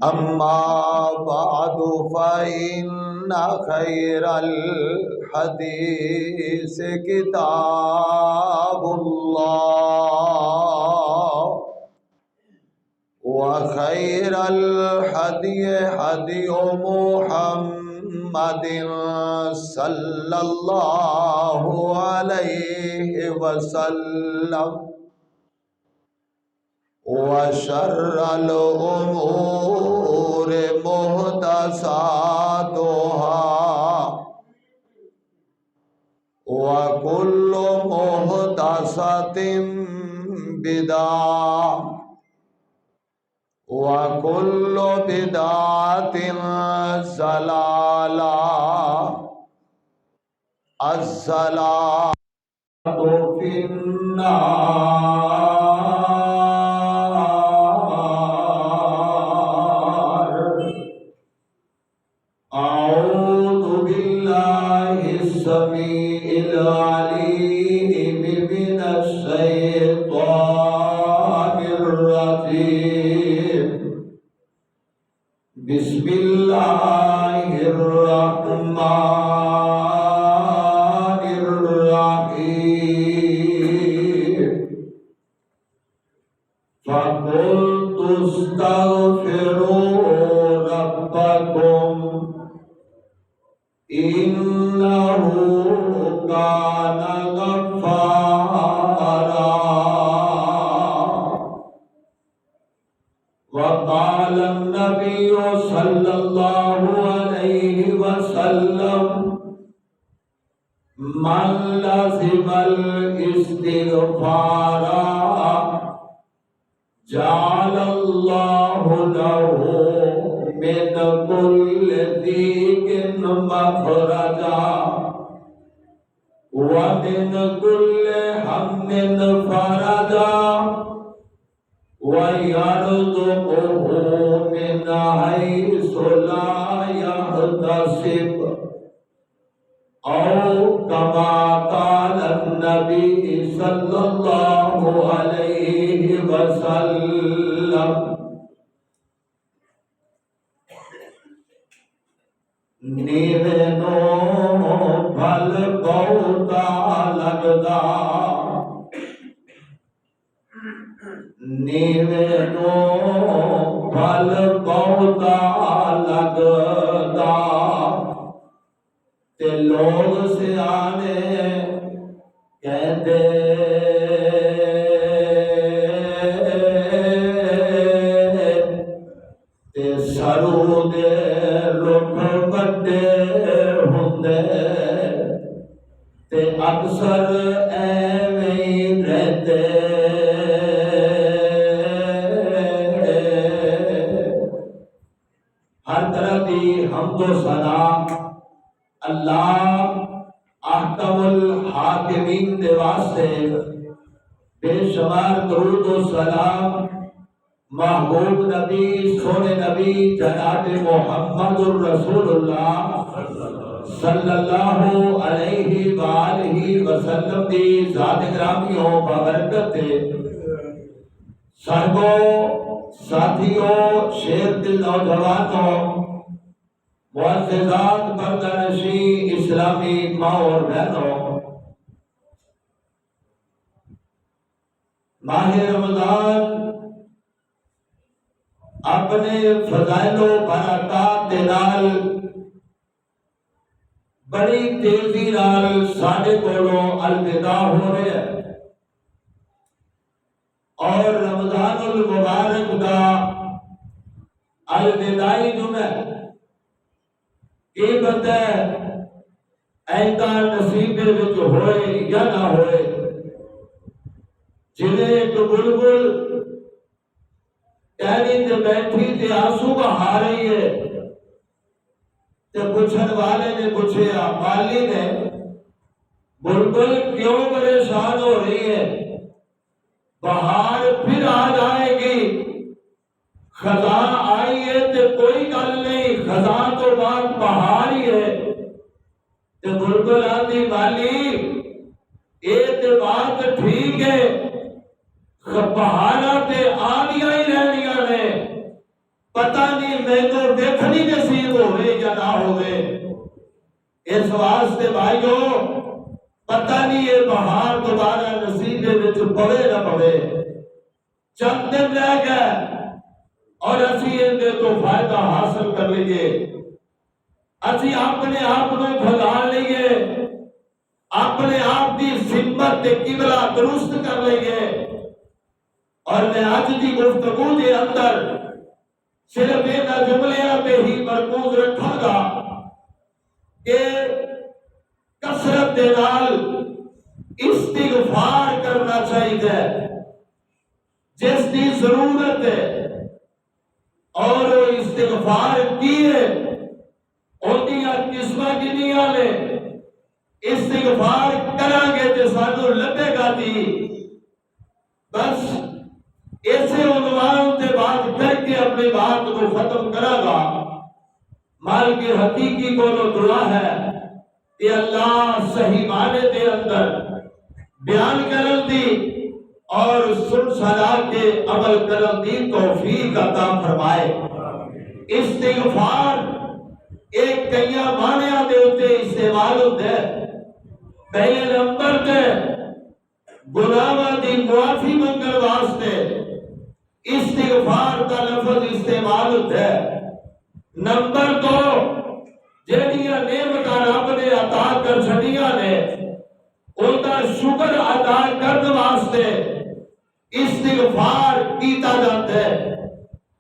أما بعد فإن خير الحديث كتاب الله وخير الهدي هدي محمد صلى الله عليه وسلم وشر الأمور محدثاتها وكل محدثة بدعة وكل بدعة ضلالة الصلاة في النار. أعوذ بالله السميع العليم من الشيطان الرجيم. بسم الله الرحمن الرحيم. فقلت استغفروا ربكم إنه كان غفارا. وقال النبي صلى الله عليه وسلم من لزم الاستغفار جعل الله له من كل ضيق مخرجا ومن كل هم فرجا ويرزقه من حيث لا يحتسب أو كما قال النبي صلى الله عليه وسلم. نیوے نو پھل بہتا لگدا نیوے نو پھل بہتا لگدا تے لوگ سیانے کہندے تے سرو دے رخ بڑے ہوندے تے اکثر ایویں ہی رہندے. ہر طرح دی حمد و ثنا اللہ احکم الحاکمین دے واسطے بے شمار درود و سلام محبوب نبی سونے نبی جناب محمد الرسول اللہ صلی اللہ علیہ وآلہ وسلم دی ذات گرامیوں بابرکت تے صاحبوں ساتھیوں شیر دل نوجوانوں معززات پردہ اسلامی ماں اور بہنوں، ماہ رمضان اپنے فضائل و برکات دے نال بڑی تیزی نال ساڈے کولوں الوداع ہو رہے ہیں اور رمضان المبارک دا الوداعی جمعہ یہ بندہ ایتا نصیب وچ ہوئے یا نہ ہوئے. جنہیں ایک بلبل ٹہنی تے بیٹھی تے آنسو بہا رہی ہے تے پوچھن والے نے پوچھا مالی نے بلبل کیوں پریشان ہو رہی ہے؟ بہار پھر آ جائے گی، خزاں آئی ہے تے کوئی گل نہیں، خزاں تو بعد بہار ہی ہے. تے بلبل آتی مالی یہ تے بات ٹھیک ہے، بہاراں تے آنیاں ہی رہنیاں نے، پتہ نہیں مینوں دیکھنی نصیب ہوئے یا نہ ہوئے۔ اس واسطے بھائیو پتہ نہیں یہ بہار دوبارہ نصیب وچ پوے نہ پوے، چند دن رہ گئے اور اسی اندے تو فائدہ حاصل کر لیے، اسی اپنے آپ کو بھلا لیے، اپنے آپ کی سمت تے قبلہ درست کر لیے۔ اور میں آج کی گفتگو کے اندر صرف اینا جملیاں پہ ہی مرکوز رکھا گا کہ کثرت دے نال استغفار کرنا چاہیے جس کی ضرورت ہے، اور استغفار کیے اندیاں قسمہ گنیاں نے استغفار کریں گے تے سانو لبے گا دی۔ بس ایسے عنوان تے بات کر کے اپنی بات کو ختم کرا گا۔ مال کی حقیقی کو دعا ہے کہ اللہ صحیح معنی دے اندر بیان کرن دی اور سن سنا کے عمل کرن دی توفیق عطا فرمائے۔ استغفار ایک کئیاں معنیاں دے ہوتے استعمال ہوتے ہیں۔ پہلے نمبر تے گناہاں دی معافی منگل واسطے استغفار کا لفظ استعمال ہوتا ہے۔ نمبر دو جہڑیاں نعمتاں رب نے عطا کر چھڈیاں نے ان کا شکر ادا کرنے واسطے استغفار کیتا جاتا ہے۔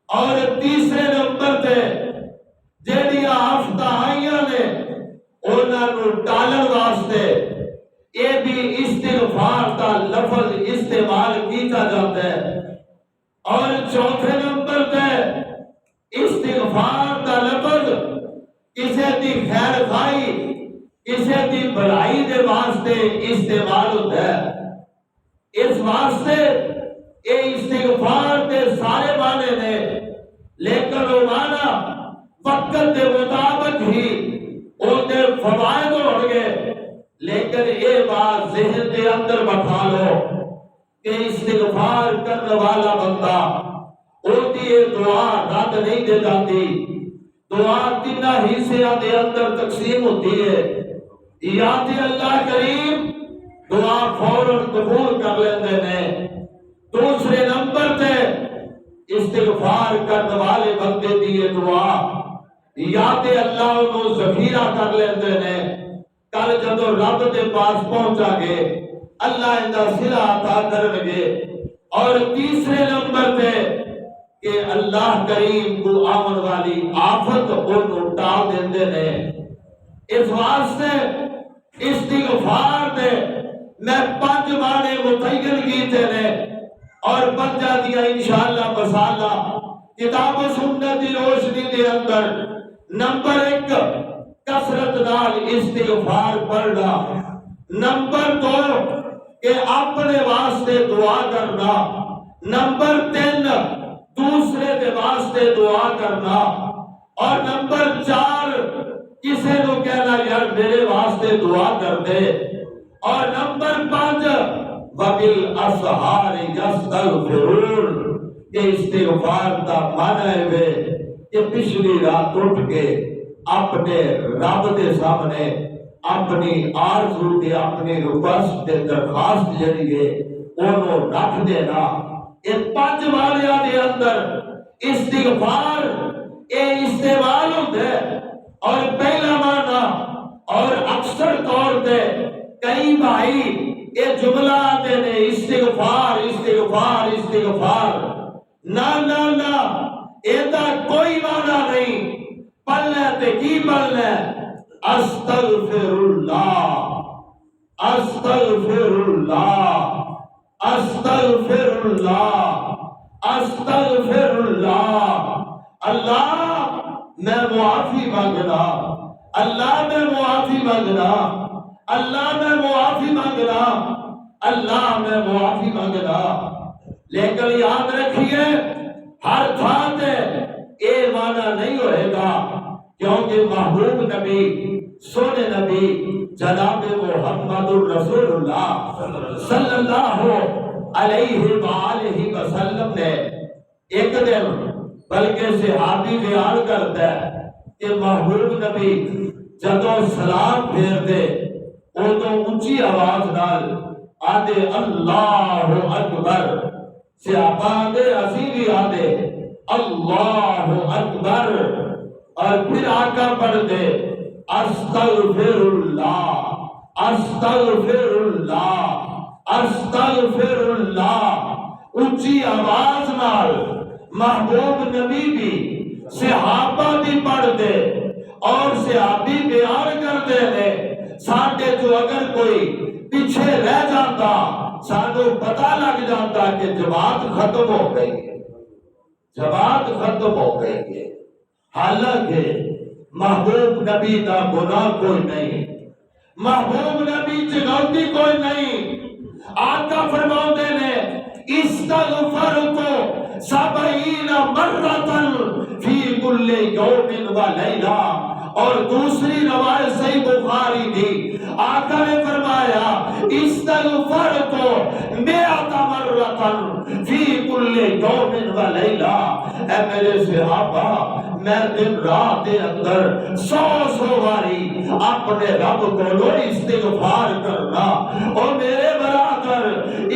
اور تیسرے نمبر تے جہڑیاں آفتاں آئیاں نے انہاں نوں ٹالن واسطے یہ بھی استغفار کا لفظ استعمال کیتا جاتا ہے۔ اور چوتھے نمبر تے استغفار کا لفظ کسی دی خیر خواہی کسی دی بھلائی دے واسطے استعمال ہوتا ہے۔ اس واسطے یہ استغفار دے سارے معنی نے، لیکن وہ معنی وقت دے مطابق ہی ان دے فوائد ہو گئے۔ لیکن یہ بات ذہن دے اندر بٹھا لو کہ استغفار کرنے والا بندہ ان کی یہ دعا رد نہیں دے جاتی۔ دعا تین حصوں دے اندر تقسیم ہوتی ہے۔ یا تے اللہ کریم دعا فوراً قبول کر لیندے نے۔ دوسرے نمبر تے استغفار کرنے والے بندے دی یہ دعا یا تے اللہ انہوں ذخیرہ کر لیندے نے، کل جدو رب دے پاس پہنچا گے اللہ اندہ صلح عطا کرنگے۔ اور تیسرے نمبر تے کہ اللہ کریم کو آمن والی آفت انہوں ٹال دیندے نے۔ اس واسطے استغفار دے میں 5 معنی متعین کیتے نے اور 5 دیا انشاءاللہ بسالہ کتاب و سنت دی روشنی دے اندر۔ نمبر 1 کثرت نال استغفار پڑھنا۔ نمبر 2 کہ اپنے واسطے دعا کرنا۔ نمبر 3 دوسرے دے واسطے دعا کرنا۔ اور نمبر 4 کسی نو کہنا یار میرے واسطے دعا کر دے۔ اور نمبر 5 وَبِالْأَسْحَارِ يَسْتَغْفِرُونَ کہ استغفار کا معنی ہے کہ پچھلی رات اٹھ کے اپنے رب دے سامنے اپنی آرزو دے اپنی ریکویسٹ دے درخواست جڑی انہوں رکھ دینا۔ یہ 5 معنیاں دے اندر استغفار یہ استعمال ہوتا ہے۔ اور پہلا معنی اور اکثر طور پہ کئی بھائی یہ جملہ آتے نے استغفار استغفار استغفار، نہ نہ نہ ایتا کوئی معنی نہیں۔ پڑھنا تے کی پڑھنا استغفر اللہ استغفر اللہ استغفر اللہ استغفر اللہ۔ اللہ میں معافی مانگنا، اللہ میں معافی مانگنا، اللہ میں معافی مانگنا، اللہ میں معافی مانگنا۔ لیکن یاد رکھیے ہر تھان تے اے معنی نہیں ہوئے گا، کیونکہ محبوب نبی سونے نبی جناب محمد الرسول اللہ صلی اللہ علیہ وآلہ وسلم نے ایک دن بلکہ صحابی بیان کرتا ہے کہ محبوب نبی جدو سلام پھیر دے ادو اونچی آواز نال آدھے اللہ اکبر، صحابہ آدھے اسی بھی آدھے اللہ اکبر، اور پھر آقا پڑھ دے استغفر اللہ استغفر اللہ استغفر اللہ، اونچی آواز نال محبوب نبی بھی صحابہ بھی پڑھ دے اور صحابی بیان کر دے نے ساڈے جو اگر کوئی پیچھے رہ جاتا سانو پتہ لگ جاتا کہ جماعت ختم ہو گئی ہے، جماعت ختم ہو گئی ہے، حالانکہ محبوب نبی کا گناہ کوئی نہیں، محبوب نبی چنوتی کوئی نہیں۔ آقا فرماتے نے استغفرت 70 مرتن فی کل یوم و لیلہ، اور دوسری روایت صحیح بخاری دی، آقا نے فرمایا استغفرت 100 مرتن فی کل یوم و لیلہ، اے میرے صحابہ میں دن رات کے اندر 100 باری اپنے رب کو استغفار کرنا، اور میرے برادر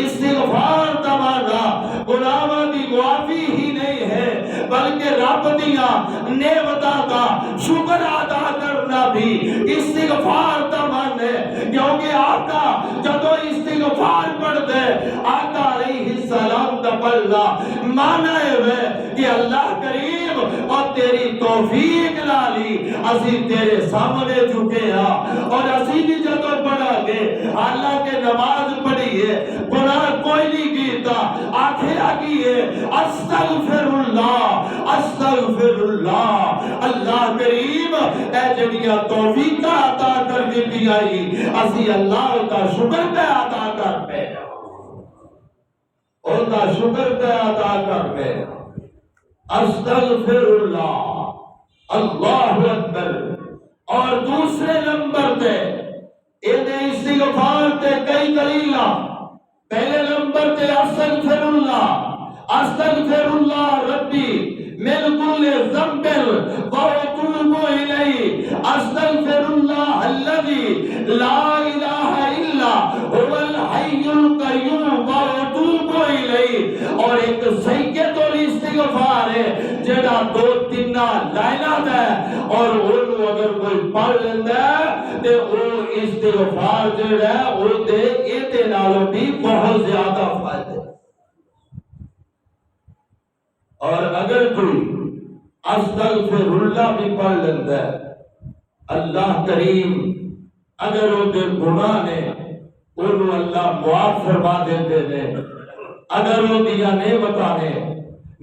استغفار تمانا گناہوں کی معافی ہی نہیں ہے بلکہ رب دیا نعمتاں کا شکر ادا کرنا بھی استغفار تمانا ہے، کیونکہ آقا جدو استغفار پڑھ دے آقا علیہ السلام دا پڑھنا مانا ہے کہ اللہ کریم اور تیری توفیق لالی اسی تیرے سامنے جھکے ہاں، اور اسی بھی جدو پڑھا گے اللہ کے نماز پڑھی ہے گناہ کوئی نہیں کیتا، آنکھیں آگی ہے استغفر اللہ، اللہ کریم اے جنیاں توفیق عطا کر دیتی آئی اسی اللہ کا شکر پہ عطا کر پہ اور کا شکر پہ عطا کر پہ استغفر اللہ، اللہ اکبر۔ اور دوسرے نمبر پہ انہیں استغفار تے کئی دلیلاں، پہلے نمبر تے استغفر اللہ ربی من کل ذنب واتوب الیہ، استغفر اللہ الذی لا الہ الا هو الحی القیوم واتوب الیہ۔ اور ایک سید الاستغفار ہے جڑا 2-3 لائناں ہے اور اونوں اگر کوئی پڑھ لیندا ہے تے او استغفار جڑا ہے او دے ایتے نالوں بھی بہت زیادہ فائدہ۔ اور اگر کوئی استغفر اللہ بھی پڑھ لیتا ہے اللہ کریم اگر وہ دے گناہ نے انہوں اللہ معاف فرما دیتے ہیں، اگر وہ دیا نعمتاں نے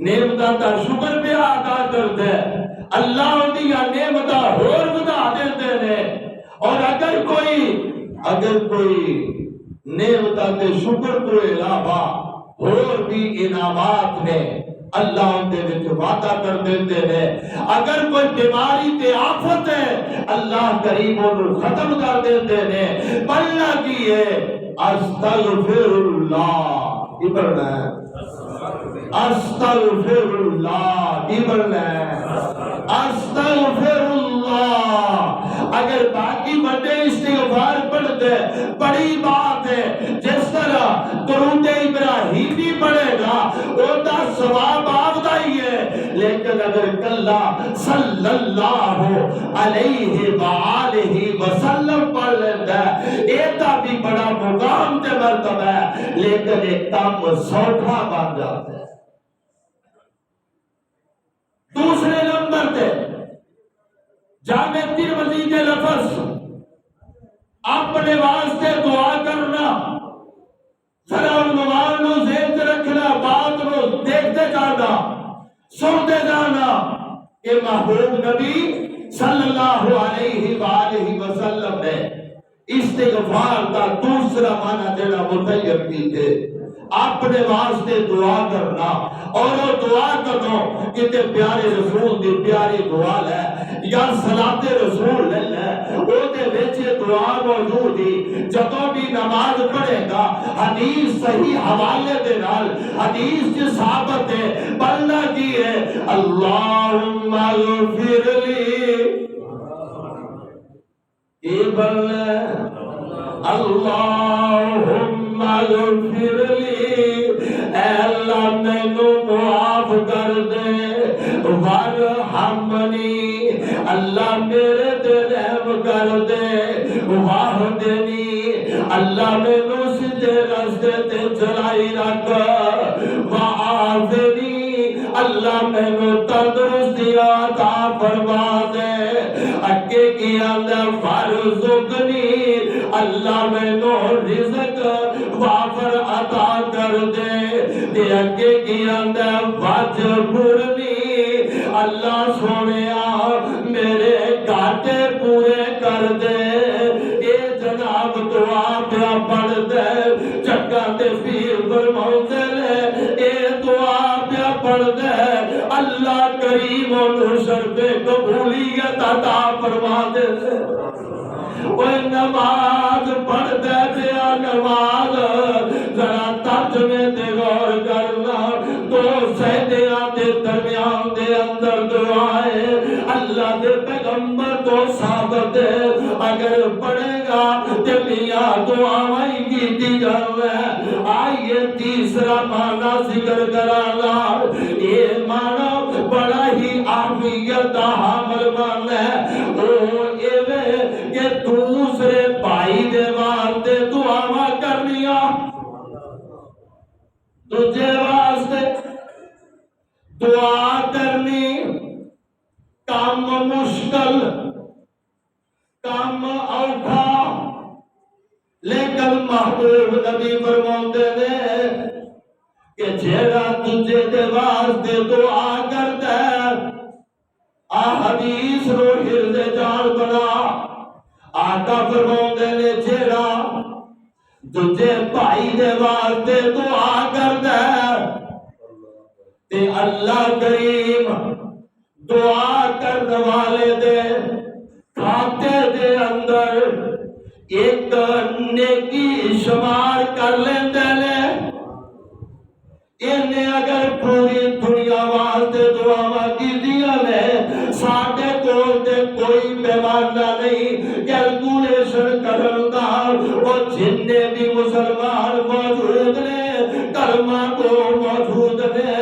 نعمتاں کا شکر پہ ادا کرتے ہیں اللہ دیا نعمتاں اور بنا دیتے ہیں، اور اگر کوئی نعمتاں کے شکر کو علاوہ اور بھی انعامات نے اللہ ان دے وچ وعدہ کر دیتے ہیں، اگر کوئی بیماری تے آفت ہے اللہ کریم انہوں ختم کر دیتے ہیں۔ پڑھنا کی ہے استغفر اللہ، کی پڑھنا ہے استغفر اللہ، کی پڑھنا ہے استغفر اللہ۔ اگر باقی بڑے استغفار پڑھتے بڑی بات ہے، جس طرح درود ابراہیمی پڑھے گا وہ دا ثواب آفدہ ہی ہے، لیکن اگر کلا صلی اللہ علیہ وآلہ وسلم پڑھ لیتا ہے ایتا بھی بڑا مقام تے مرتبہ ہے، لیکن ایک کام سوٹھا بن جاتا ہے۔ دوسرے نمبر تے جامع ترمذی کے لفظ اپنے واسطے دعا کرنا، ذرا عنوان نو ذہن رکھنا، بات نو دیکھتے جانا، سنتے جانا کہ محبوب نبی صلی اللہ علیہ وآلہ وسلم نے استغفار کا دوسرا معنی جڑا متعین کیتے اپنے واسطے دعا کرنا اور وہ دعا کرو کہ پیارے رسول دی پیاری دعا لے یا صلاۃ رسول لے او دے وچ دعا موجود ہی جدوں بھی نماز پڑھے گا حدیث صحیح حوالے دے نال حدیث چ ثابت ہے پڑھنا کی ہے اللہم اغفر لی اللہم اغفر لی اے اللہ میں نو معاف کر دے وارحمنی اللہ میرے تے رحم کر دے واہدنی اللہ میں نو سیدھے راستے تے چلائی رکھ وعافنی اللہ میں نو تندرستی عطا فرما دے اگے کیا فرزقنی اللہ میں نو رزق وافر عطا کر دے تے اگے کیا وجبرنی اللہ سونیا میرے گھاٹے پورے کر دے اے جناب دعا پیا پڑھ دے چکا تے پیر فرماؤندے نے اے دعا پیا پڑھ دے اللہ کریم و شرف قبولیت عطا فرما دے وہ نماز پڑھ دے دیا نماز ذرا ترجمے تے غور کرنا دو سجدیاں دے درمیان دے اندر دعائے اللہ دے پیغمبر تو ثابت ہے اگر پڑھے گا تے میاں دعائیں کیتی جاوے آئیے تیسرا معنی ذکر کرانا یہ معنی بڑا ہی اہمیت دا حامل معنی ہے او ایوے کہ دوسرے بھائی دے واسطے دعاواں کرنیاں تجھے واسطے دعا کرنی کام مشکل کام اوکھا لیکن محبوب نبی فرماندے نے کہ جیڑا تجھے دے واسطے دعا کرتا ہے حدیث رو حرز جان بنا آقا فرماندے نے جیڑا تجھے بھائی دے واسطے دعا کرتا ہے تے اللہ کریم دعا کرنے والے دے کھاتے دے اندر ایک نیکی شمار کر لیندے نے انہیں اگر پوری دنیا واسطے دعاواں کی دیا نے ساڈے کول تے کوئی پیمانہ نہیں کیلکولیشن کرن دا وہ جننے بھی مسلمان موجود نے کلمہ کو موجود نے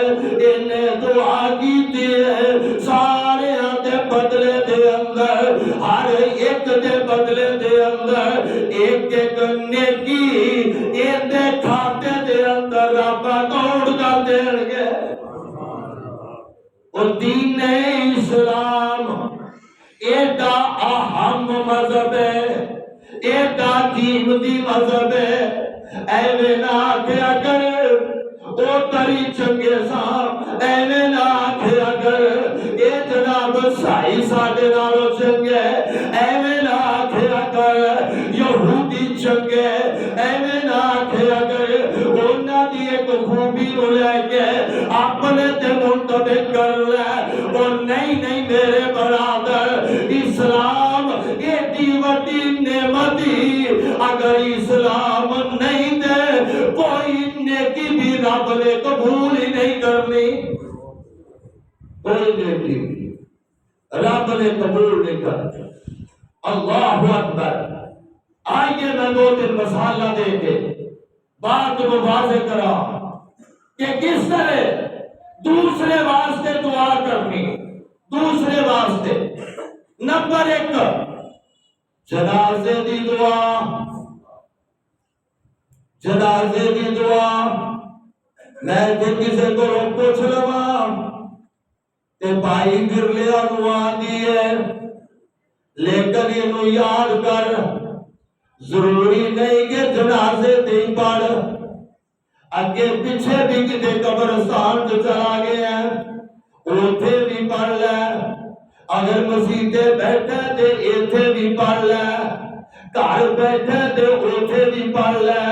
انہیں دعا کی دیئے سارے دے بدلے دے اندر ہر ایک دے بدلے دے اندر ایک ایک نیکی ان دے کھاتے دے اندر رب توڑ کر دیں گے اور دین اسلام ایڈا اہم مذہب ہے ایڈا قیمتی مذہب ہے ایویں نہ آکھیا کر او تری چنگے سام ایویں نہ آکھیا کر اے جناب سائی ساڈے نالوں چنگے ایویں نہ آکھیا کر یہودی چنگے ایویں نہ آکھیا کر انہاں دی ایک خوبی نو لے کے اپنے تے منطبق کر لے اور نہیں نہیں میرے برادر اسلام ایڈی وڈی نعمت اگر اسلام نہیں دے کوئی نیکی بھی رب نے قبول ہی نہیں کرنی کوئی نیکی رب نے قبول نہیں کرنی اللہ اکبر آئیے میں دو تین مسالہ دے کے بات کو واضح کرا کہ کس طرح دوسرے واسطے دعا کرنی دوسرے واسطے نمبر ایک جنازے دی دعا جنازے دی دعا میں تے کسے کو پوچھ لواں تے بھائی گرلیا دعا دیے لیکن انہوں یاد کر ضروری نہیں کہ جنازے تے پڑھ اگے پیچھے بھی کتے قبرستان جو چلا گیا اوتھے بھی پڑھ لے اگر مسیدے بیٹھے تے ایتھے بھی پڑھ لے گھر بیٹھے تے اوتھے بھی پڑھ لے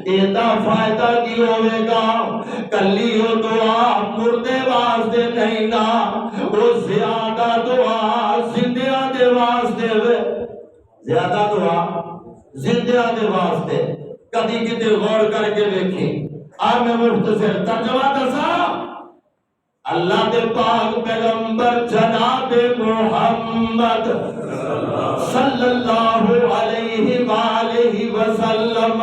ایدا فائدہ کی ہوئے گا کلی ہو دعا مردے واسطے نہیں نا وہ زیادہ دعا زندیاں دے واسطے زیادہ دعا زندیاں دے واسطے کدی کتے غور کر کے دیکھیں آج میں مختصر ترجمہ دسا اللہ کے پاک پیغمبر جناب محمد صلی اللہ علیہ وآلہ وسلم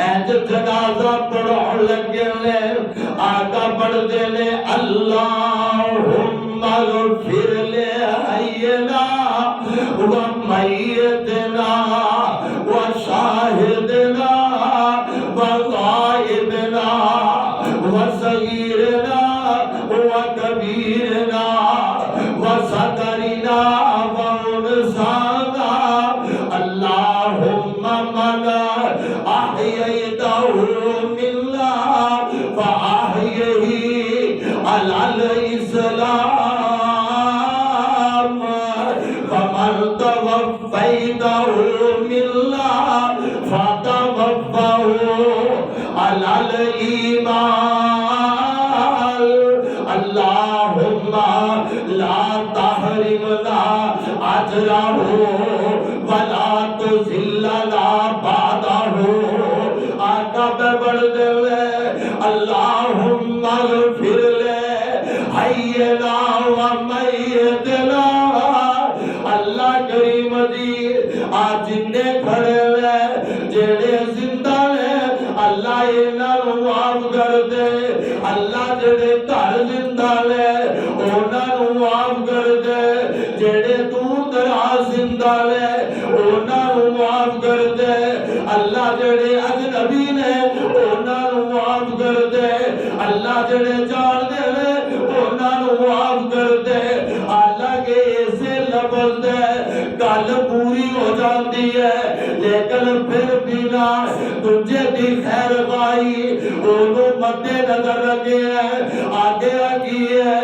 ایج جنازہ پڑھو لگے لے آقا پڑھ دے لے اللہم اغفر لے حینا و میتنا و شاہدنا و غائبنا و صغیرنا وكبيرنا وذكرنا وأنثانا اللهم من أحييته منا فأحيه على الإسلام ومن توفيته منا فتوفه على الإيمان اللهم لا تحرمنا أجره ولا تذلنا بعده آقا پہ بڑھ دے اللهم اغفر لے حینا و میتنا اللہ کریم دی آج جننے کھڑے لے جڑے زندہ لے اللہ انہاں نوں معاف کر دے اللہ جڑے گھر زندہ لے انہاں نوں معاف کر دے جڑے دور دراز زندہ لے انہاں نوں معاف کر دے اللہ جڑے اجنبی نے انہاں نوں معاف کر دے اللہ جڑے جان دے لے انہاں نوں معاف کر دے اللہ کے ایسے لفظ دے گل پوری ہو جاتی ہے لیکن پھر بھی نہ تجھے دی خیر خواہی انہوں مد نظر رکھے ہیں آگے آگی ہے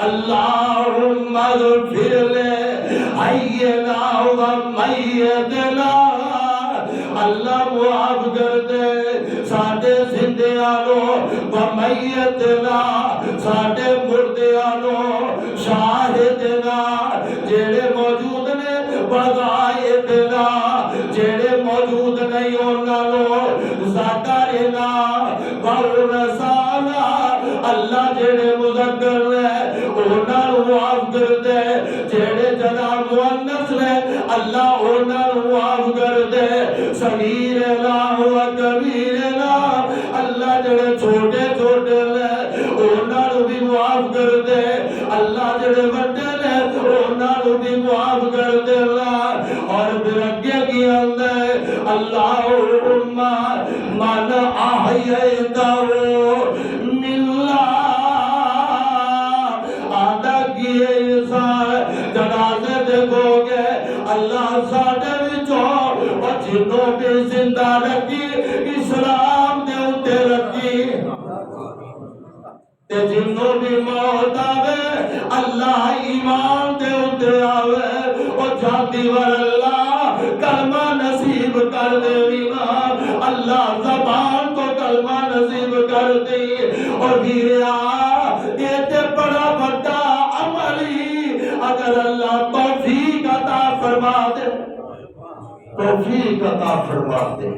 اللہم اغفر لے حینا و میتنا اللہ معاف کر دے ساڈے زندیانوں و میتنا ساڈے مردیانوں شاہدنا جڑے موجود نے وغائبنا جڑے موجود نہیں انہاں نوں ذکرنا ورسانا اللہ جڑے مذکر نے انہاں نوں معاف کر دے جڑے جناب مؤنث نے اللہ انہاں نوں معاف کر دے صغیرنا و کبیرنا اللہ جڑے چھوٹے چھوٹے نے انہاں نوں بھی معاف کر دے اللہ جڑے بڑے نے انہاں نوں بھی معاف کر دے اور پھر اگے کی اندر اللہم من احییتہ منا آدھا کیے انسان جنازے دیکھو گے اللہ ساڈے وچوں اور جنوں بھی زندہ رکھی اسلام دے اتے رکھی تے جنوں بھی موت آوے اللہ ایمان دے اتے آوے اور جاتی ور اللہ کلمہ نصیب کر دے وینا اللہ زبان کو کلمہ نصیب کر دی اور گیریا یہ تے بڑا بڑا عملی اگر اللہ توفیق عطا فرما دے توفیق عطا فرما دے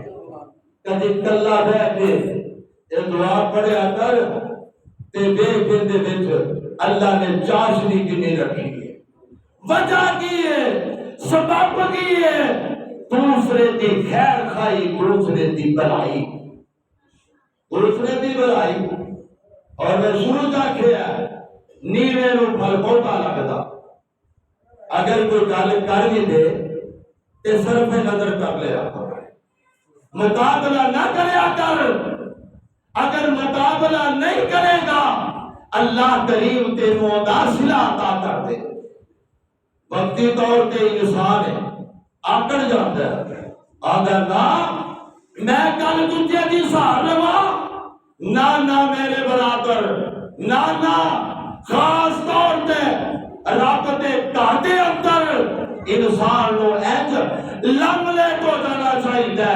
کدی کلا بیٹھ کے یہ دعا پڑھیا کر تے دیکھ دے وچ اللہ نے چاشنی کی نہیں رکھی ہے وجہ کی ہے سبب کی ہے دوسرے دی خیر خائی دوسرے دی بلائی اور میں شروع جا کیا نیوے نو پھل موٹا لگتا اگر کوئی گل کر بھی دے تے صرف نظر کر لیا مقابلہ نہ کریا کر اگر مقابلہ نہیں کرے گا اللہ کریم تے مداخلہ عطا کر دے وقتی طور تے انسان ہے آکڑ جاتا ہے اگر نہ میں کل تجھے دی سہار لوا نہ میرے برابر نہ خاص طور تے رب دے کاٹے اندر انسان نو اینج لملے کو جانا چاہیے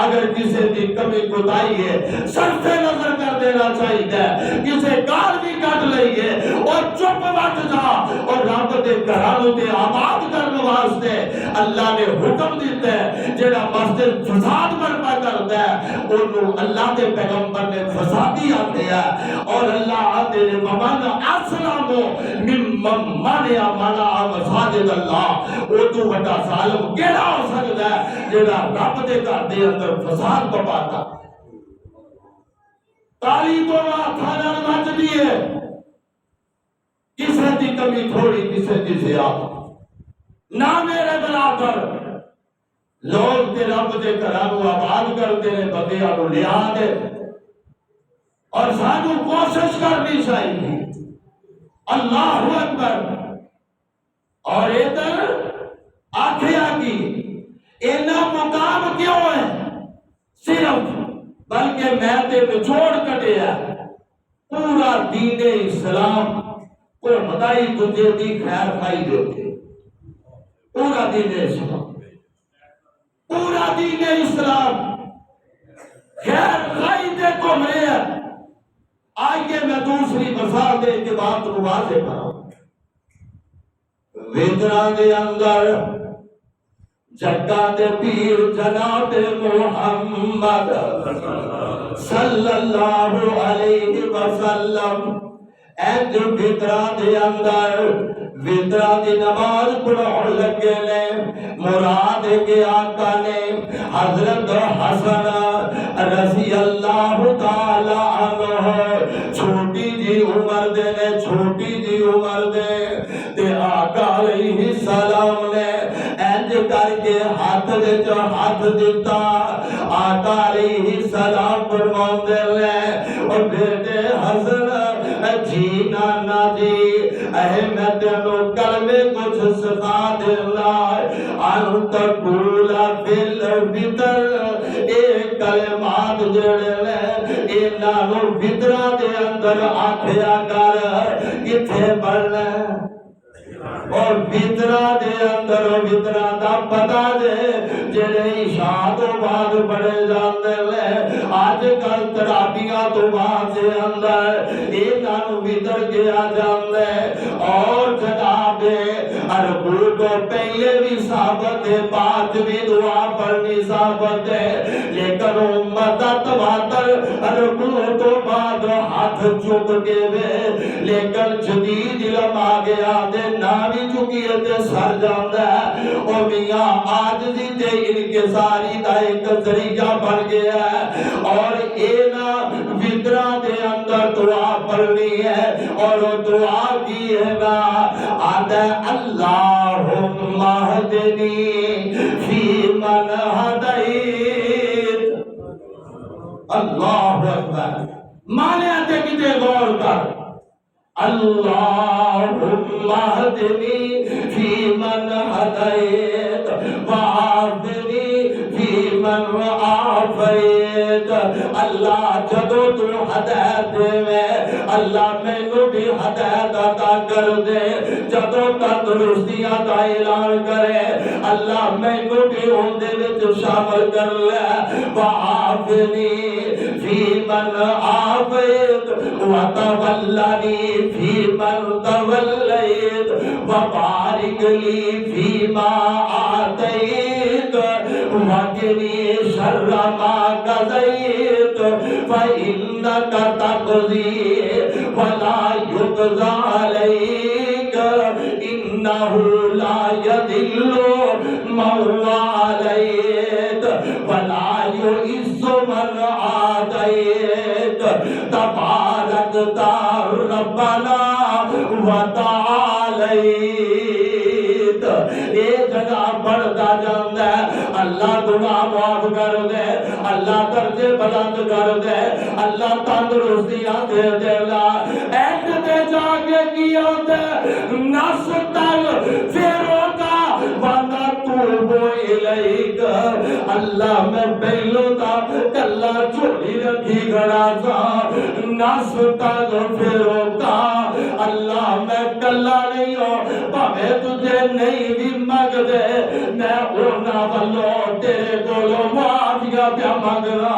اگر کسی کی کمی کوتاہی ہے صرف نظر کر دینا چاہیے، کسی گال بھی کٹ لئیے اور چپ بٹ جا، اور رب دے گھرانوں تے آباد کرنے واسطے اللہ نے حکم دیتا ہے جڑا مسجد فساد برپا کرتا ہے انہوں اللہ دے پیغمبر نے فسادی آتے ہیں، اور اللہ آتے نے ممن اسلامو ممن منع مساجد اللہ، وہ تو بڑا ظالم کیڑا ہو سکتا ہے جڑا رب دے گھر دے اندر فساد پاتا۔ تالی تو تھانا مچ دیے، کسے دی کمی تھوڑی کسے دی زیادہ، نہ میرے بنا کر لوگ تے رب دے گھرانوں آباد کرتے ہیں، بدیاں نوں لیا دے، اور سانوں کوشش کرنی چاہیے۔ اللہ اکبر۔ اور ادھر آکھیا کی اینا مقام کیوں ہے؟ صرف بلکہ میں تے نچوڑ کٹے ہے پورا دین اسلام کو مدائی تجھے دی خیر خائی دیتے، پورا دین اسلام، پورا دین اسلام خیر خائی دے کو میں ہے۔ آئیے میں دوسری مثال دے کے بات کو واضح کروں۔ ویدرا دے اندر جگہ دے پیر جناب محمد صلی اللہ علیہ وسلم اینج ویدرا دے اندر ویدرا دی نماز پڑھاؤ لگے نے، مراد کے آقا نے حضرت حسن رضی اللہ تعالی عنہ چھوٹی جی عمر دے نے، چھوٹی جی عمر دے تے آقا علیہ السلام نے اینج کر کے ہاتھ دے جو ہاتھ دیتا، آقا علیہ السلام فرماندے نے اور بیٹے حسن جی نانا جی احمد نو کلمے کچھ سکھا دینا، انت کولا فل وطر ایک کلمات جڑے لے اینا نو وطرہ دے اندر آکھیا کر کتھے پڑھنا، اور وطرہ دے اندر وطرہ دا پتا دے جڑے عشاء تو بعد پڑھے جاندے لے، آج کل ترابیاں تو بعد دے اندر اینا نو وطر کیا جاندے، اور جناب اربو کو پہلے بھی ثابت ہے، بعد بھی دعا پڑھنی ثابت ہے، لیکن امت تواتر اربو تو بعد ہاتھ چک کے وے، لیکن جدید علم آگے آدھے نامی چکی ہے سر جاندہ ہے، اور میاں آج دیتے انکساری دا ایک ذریعہ بن گیا ہے، اور اینا وطرہ دے اندر دعا پڑھنی ہے، اور دعا کی ہے نا آدھے اللہم اہدنی فی من ہدیت۔ اللہ اکبر، مانے آتے کتے غور کر، اللہم اہدنی فی من ہدیت وعافنی فی من عافیت۔ اللہ جدو تو ہدایت دے میں اللہ میں نو بھی ہدایت عطا کر دے، جدو تندرستیاں کا اعلان کرے اللہ میں نو بھی ان دے وچ شامل کر لے، وعافنی فی من عافیت وتولنی فی من تولیت وبارک لی فیما آتیت وقنی شر ما قضیت فإنک تقضی ولا یقضی علیک انہ لا یذل من علیت ولا یعز من عادیت تبارکتا ربنا وتعالیت۔ یہ جگہ بڑھتا جاندہ ہے، اللہ گناہ معاف کر دے، اللہ درجے بلند کر دے، اللہ تندرستیاں دے دے گا، ایک دے جاگے کی ہوتے نستغفرک ونتوب الیک۔ لبیک اللہ میں پہلو تا کلا چوڑی رکھی گھڑا تھا ناس تغفرو کا اللہ میں کلا نہیں ہوں پاوے تجھے نہیں بھی مگ دے میں اونا والو تیرے کولو معافیا پیا مگ رہا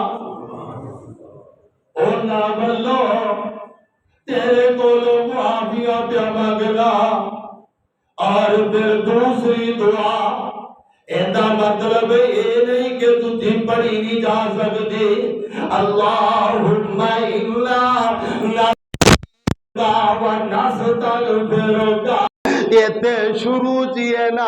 اونا والو تیرے کولو معافیا پیا مگ رہا اور پھر دوسری دعا ایدہ مطلب یہ نہیں کہ تجھے پڑھی نہیں جا سکتی اللہم انا نستا و نستغفرک ایتے شروع جیے نا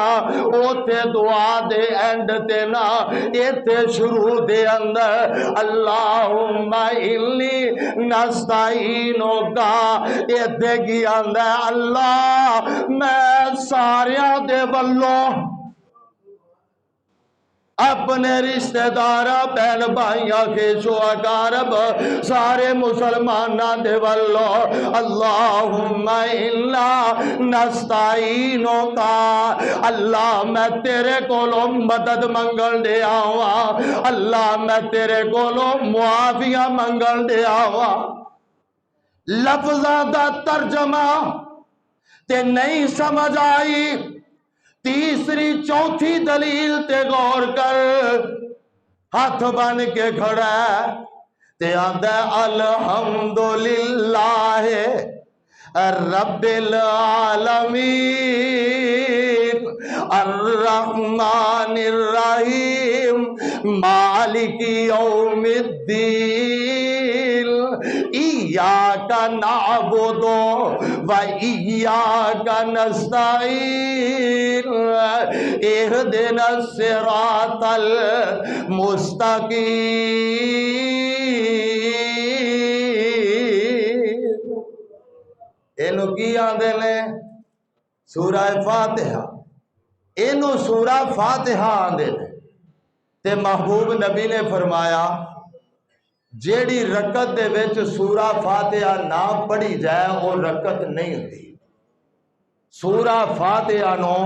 اوتے دعا دے اینڈ تے نا ایتے شروع دے اندر اللہم انی نستعینو کا ایتے کی اندر اللہ میں ساریاں دے بلو اپنے رشتہ دارہ بہن بھائیاں کے شوہکارب سارے مسلمانہ دے واللو اللہم انا نستعینو کا اللہ میں تیرے کولو مدد منگل دے آوا اللہ میں تیرے کولو معافیہ منگل دے آوا لفظہ دا ترجمہ تے نہیں سمجھ آئی تیسری چوتھی دلیل تے غور کر ہاتھ بن کے کھڑا ہے تے آندہ الحمدللہ رب العالمین الرحمن الرحیم مالک یوم الدین ایاک نعبد و ایاک نستعین اہدنا الصراط المستقیم اینو کی آندے نے سورہ فاتحہ اینو سورہ فاتحہ آندے نے تے محبوب نبی نے فرمایا جیڑی رکعت دے وچ سورہ فاتحہ نہ پڑھی جائے وہ رکعت نہیں ہوتی سورہ فاتحہ نو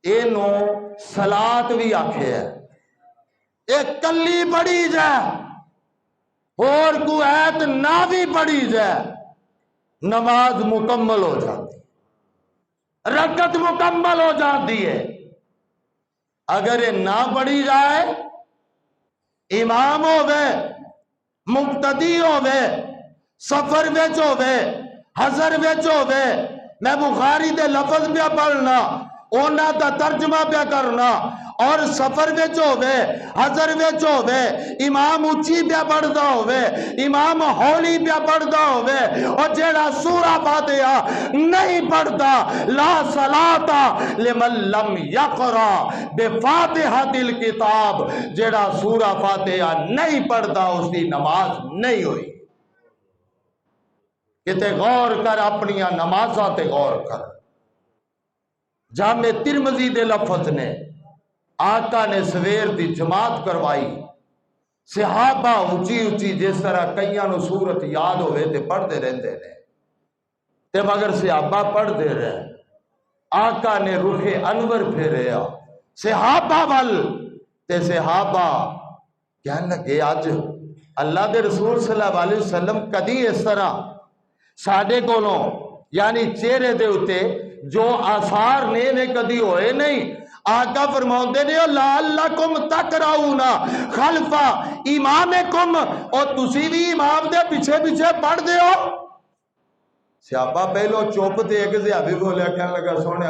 اینو صلاۃ بھی آکھے ہے ایک کلی پڑھی جائے اور کو ایت نہ بھی پڑھی جائے نماز مکمل ہو جاتی رکعت مکمل ہو جاتی ہے اگر یہ نہ پڑھی جائے امام ہوئے مقتدی ہوئے سفر وچ ہوئے حضر وچ ہوئے میں بخاری دے لفظ پہ پڑھنا اونا دا ترجمہ پہ کرنا اور سفر وچ ہوئے حضر وچ ہوئے امام اچھی پہ پڑھدا ہوئے امام ہولی پہ پڑھدا ہوئے اور جیڑا سورہ فاتحہ نہیں پڑھدا لا صلاۃ لمن لم یقرأ بفاتحۃ الکتاب جیڑا سورہ فاتحہ نہیں پڑھدا اس کی نماز نہیں ہوئی کتے غور کر اپنی نمازاں تے غور کر جامع ترمذی دے لفظ نے آقا نے سویر دی جماعت کروائی صحابہ اچھی اچھی جس طرح کئیاں نو سورت یاد ہوئے تے پڑھ دے رہندے نے تے مگر صحابہ پڑھ دے رہے آقا نے رخ انور پھیریا صحابہ وال تے صحابہ کہنے لگے آج اللہ دے رسول صلی اللہ علیہ وسلم کدی اس طرح ساڑھے کولوں یعنی چہرے دے ہوتے جو آثار نے کدی ہوئے نہیں آقا فرماؤں دے لعلکم تقرؤون خلف امامکم اور تسی بھی امام دے پیچھے پیچھے پڑھ دے ہو صحابہ پہلو چوپ تے ایک صحابی بولیا کہنے لگا سونے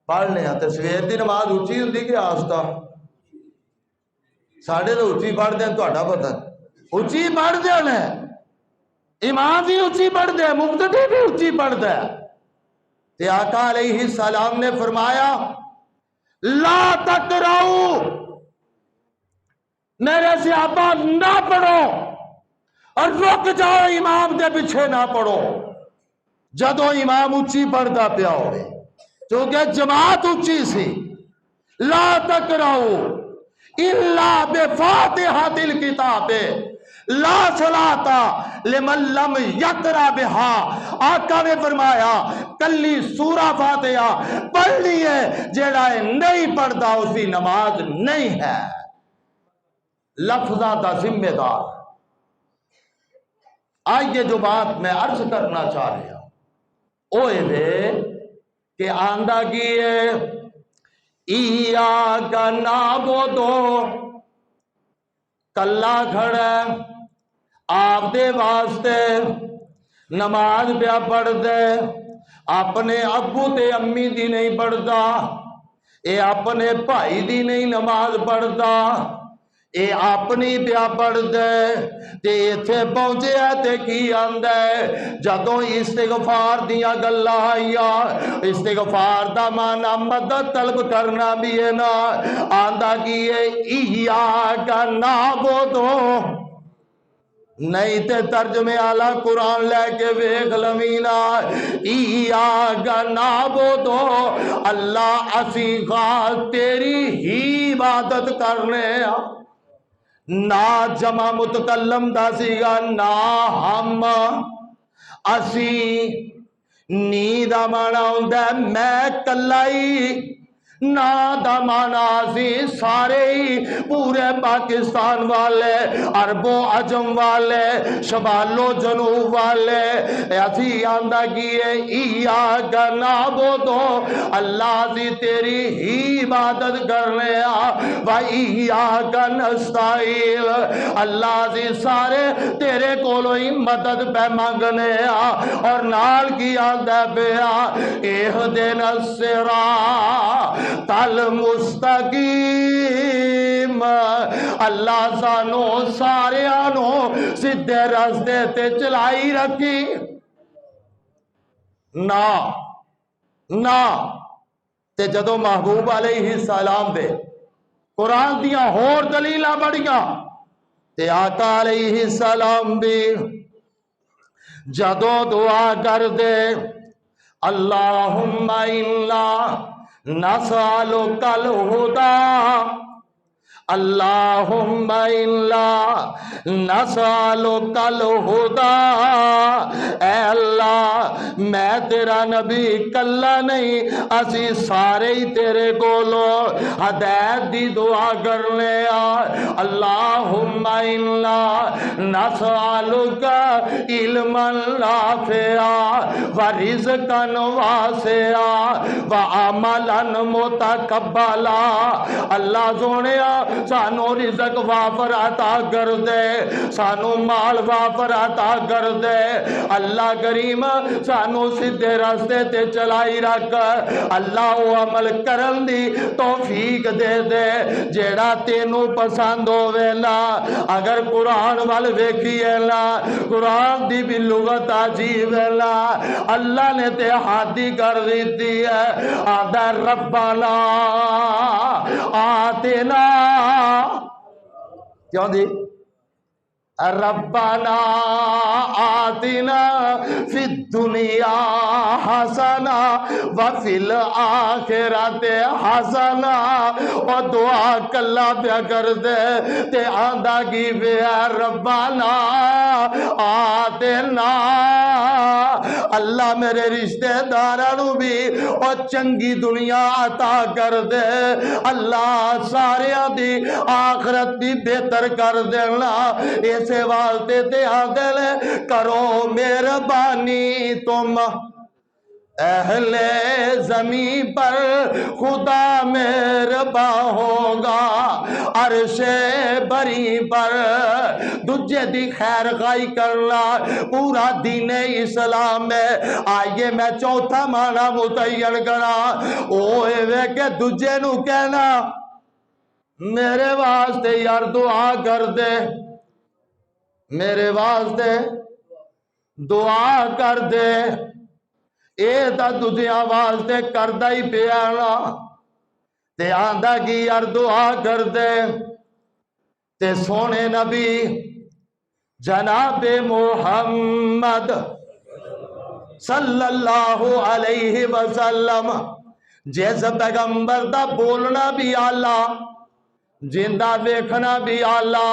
پڑھ لیا تصویر دی نماز اچھی ہوندی کہ آستا ساڑھے تو اچھی پڑھ دیں تو اٹھا پتہ اچھی پڑھ دیں امام بھی اچھی پڑھ دے مقتدی بھی اچھی پڑھ دے تے آقا علیہ السلام نے فرمایا لا تقرؤ میرے صحابہ نہ پڑھو اور رک جاؤ امام دے پیچھے نہ پڑھو جدو امام اچھی پڑھتا پیا ہوئے چونکہ جماعت اچھی سی لا تقرؤ الا بفاتحۃ الکتاب لا صلاتا لمن لم یقرأ بہا، آقا نے فرمایا کلی سورہ فاتحہ پڑھنی ہے، جیڑا نہیں پڑھتا اس کی نماز نہیں ہے۔ لفظہ دا ذمہ دار۔ آئیے جو بات میں عرض کرنا چاہ رہا ہوں اوے وے کہ آندہ کیے ایاک نعبدو، کلا کھڑا آپ دے واسطے نماز پیا پڑھ دے، اپنے ابو تے امی دی نہیں پڑھدا، اے اپنے بھائی دی نہیں نماز پڑھدا، اے اپنی پیا پڑھ دے تے ایتھے پہنچے تے کی آندا ہے جدوں استغفار دیا گلاں آئیاں، استغفار دا معنی مدد طلب کرنا بھی ہے نا، آندا کی ہے ایاک نعبدو، نہیں تے ترجمے آلہ قرآن لے کے ویکھ لمینا، ایاک نعبدو، اللہ اسی خاص تیری ہی عبادت کرنے نہ جمع متکلم دا سیگا نہ ہم اسی، نی دا مانا ہوندہ ہے میں کلائی، نا دا مانا اسی سارے ہی پورے پاکستان والے، عرب و عجم والے، شمال و جنوب والے، ایسی آندہ کیے ایاک نعبدو، اللہ سی تیری ہی عبادت کرنے و ایاک نستعین، اللہ سی سارے تیرے کولو ہی مدد پہ مانگنے اور نال کی آندہ پہ اہدنا الصراط المستقیم، اللہ سانو سارے آنو سدھے راستے تے چلائی رکھی نا تے جدو محبوب علیہ السلام دے قرآن دیا ہور دلیلہ بڑھیاں تے آقا علیہ السلام بھی جدو دعا کر دے اللہم انا نسألک الہدی، اللہم انا نسألک الہدی، اے اللہ میں تیرا نبی کلا نہیں، اسی سارے ہی تیرے کولو ہدایت دی دعا کرنے اللہم انا نسألک علما نافعا ورزقا واسعا وعملا متقبلا، اللہ سونیا سانو رزق وافر عطا کر دے، سانو مال وافر عطا کر دے، اللہ کریم سانو سدھے راستے تے چلائی رکھ، اللہ وہ عمل کرن دی توفیق دے دے جیڑا تینو پسند ہوئے نا، اگر قرآن وال ویکھیے نا، قرآن دی بھی لغت عجیب ہے نا، اللہ نے تے حادی کر دیتی ہے، آدھا ربنا آتنا، کیوں دی ربنا آتنا فی الدنیا حسنا وفی الآخرت حسنا، اور دعا کلا پیا کر دے تے آندہ کی بیا ربنا آتنا، اللہ میرے رشتہ دارانو بھی اور چنگی دنیا عطا کر دے، اللہ سارے دی آخرت بھی بہتر کر دینا، اسے واسطے تے آدھے کرو مہربانی تم اہل زمین پر، خدا مہربان ہوگا عرش بری پر، دجے دی خیر خائی کرنا پورا دین اسلام میں، آئیے میں چوتھا معنی متعین کرا، اوے وے کہ دجے نو کہنا میرے واسطے یار دعا کر دے، میرے واسطے دعا کر دے، اے تا دجیاں واسطے کردہ ہی پیانا تے آندہ کی یار دعا کر دے، تے سونے نبی جناب محمد صلی اللہ علیہ وسلم جیسا پیغمبر دا بولنا بھی آلہ، جندہ ویکھنا بھی آلہ،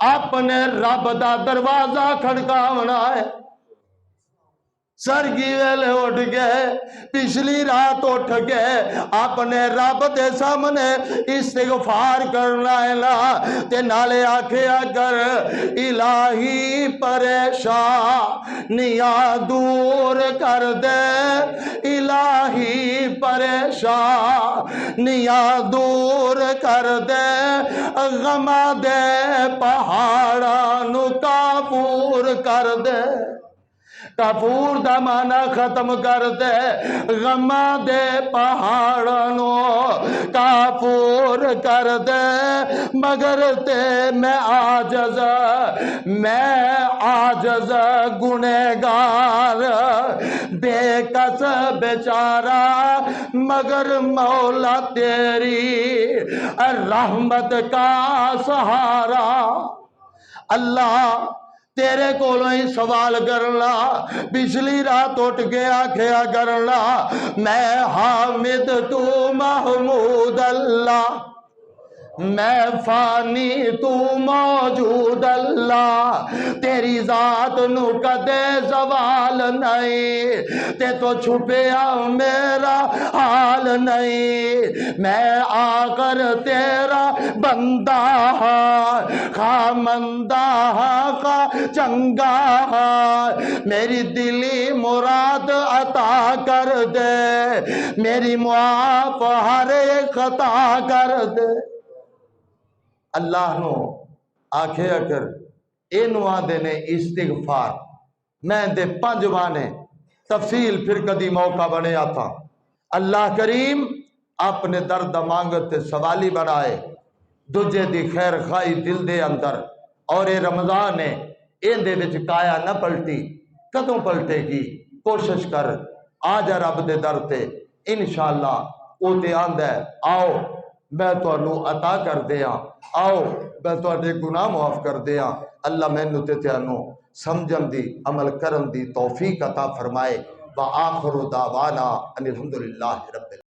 اپنے رب دا دروازہ کھڑکاونا ہے سرگی ویلے اٹھ گئے پچھلی رات اٹھ گئے اپنے رب دے سامنے استغفار کرنا ہے نا تے نالے آکھے اگر الہی پریشانیاں دور کر دے الہی پریشانیاں دور کر دے غمہ دے پہاڑاں نو کافور کر دے کافور دا معنی ختم کر دے غمہ دے پہاڑنو کافور کر دے مگر تے میں عاجز گنہگار بے کس بیچارہ مگر مولا تیری رحمت کا سہارا اللہ تیرے کولوں ہی سوال کرنا پچھلی رات اٹھ کے آکھیا کرنا میں حامد تو محمود اللہ میں فانی تو موجود اللہ تیری ذات نو کدے زوال نہیں تے تو چھپیا میرا حال نہیں میں آخر تیرا بندہ خامندہ کا چنگا میری دلی مراد عطا کر دے میری معاف ہر ایک خطا کر دے اللہ نو آکھے اگر اینو آدھے نے استغفار میں دے پانچ بانے تفصیل پھر کدی موقع بنے آتا اللہ کریم اپنے درد مانگتے سوالی بنائے دجے دی خیر خائی دل دے اندر اور اے رمضان ہے این دے وچ کایا نہ پلٹی کدوں پلٹے گی کوشش کر آجا رب دے در تے انشاءاللہ او تے آندہ ہے آؤ میں تو انو عطا کر دیا آؤ میں تو اڈے گناہ معاف کر دیا اللہ میں نتے تے انو سمجھن دی عمل کرن دی توفیق عطا فرمائے وآخر دعوانا ان الحمدللہ رب